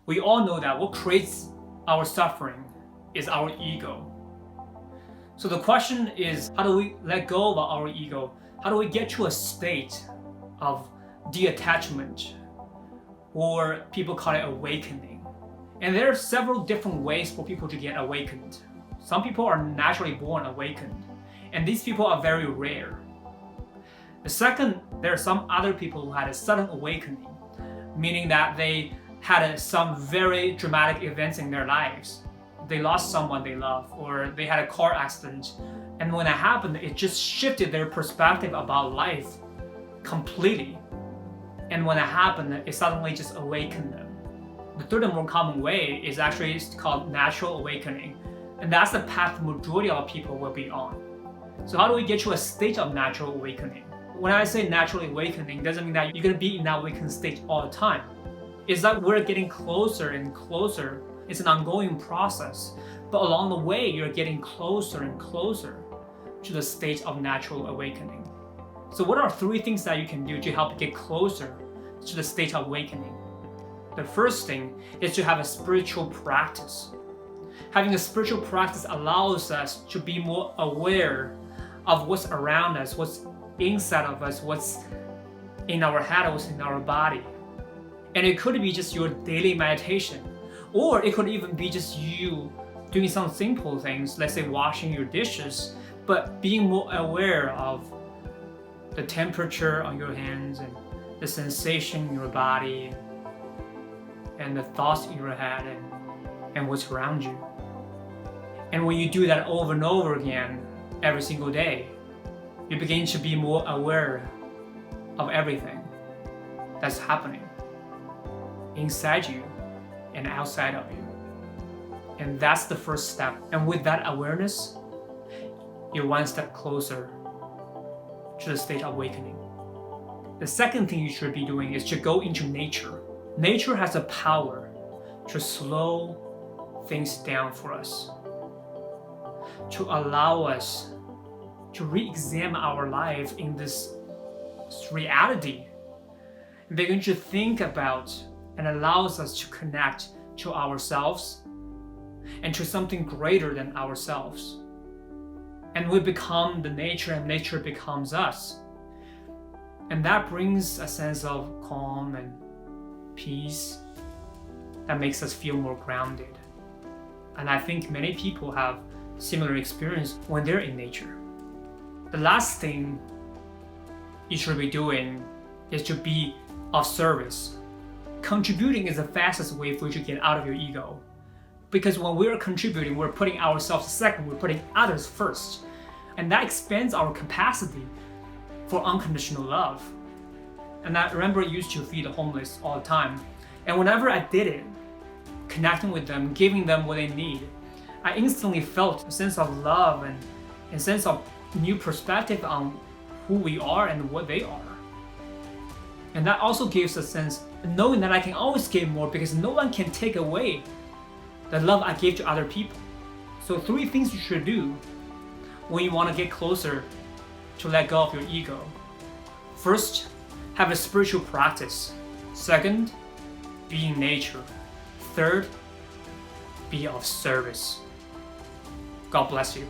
We all know that what creates our suffering is our ego. So the question is, how do we let go of our ego? How do we get to a state of detachment, or people call it awakening? And there are several different ways for people to get awakened. Some people are naturally born awakened, and these people are very rare. The second, there are some other people who had a sudden awakening, meaning that they had some very dramatic events in their lives. They lost someone they love, or they had a car accident, and when that happened, it just shifted their perspective about life completely. And when that happened, it suddenly just awakened them. The third and more common way is actually called natural awakening, and that's the path the majority of people will be on. So how do we get to a state of natural awakening? When I say natural awakening, it doesn't mean that you're going to be in that awakened state all the time. It's that we're getting closer and closer. It's an ongoing process, but along the way, you're getting closer and closer to the state of natural awakening. So what are 3 things that you can do to help get closer to the state of awakening? The first thing is to have a spiritual practice. Having a spiritual practice allows us to be more aware of what's around us, what's inside of us, what's in our head, what's in our body. And it could be just your daily meditation, or it could even be just you doing some simple things, let's say washing your dishes, but being more aware of the temperature on your hands and the sensation in your body and the thoughts in your head and what's around you. And when you do that over and over again, every single day, you begin to be more aware of everything that's happening inside you and outside of you. And that's the first step. And with that awareness, you're one step closer to the state of awakening. The second thing you should be doing is to go into nature. Nature has a power to slow things down for us, to allow us to re-examine our life in this reality. Begin to think about and allows us to connect to ourselves and to something greater than ourselves. And we become the nature and nature becomes us. And that brings a sense of calm and peace that makes us feel more grounded. And I think many people have similar experience when they're in nature. The last thing you should be doing is to be of service. Contributing is the fastest way for you to get out of your ego. Because when we're contributing, we're putting ourselves second, we're putting others first. And that expands our capacity for unconditional love. And I remember I used to feed the homeless all the time. And whenever I did it, connecting with them, giving them what they need, I instantly felt a sense of love and a sense of new perspective on who we are and what they are. And that also gives a sense of knowing that I can always give more because no one can take away the love I give to other people. So 3 things you should do when you want to get closer to let go of your ego. First, have a spiritual practice. Second, be in nature. Third, be of service. God bless you.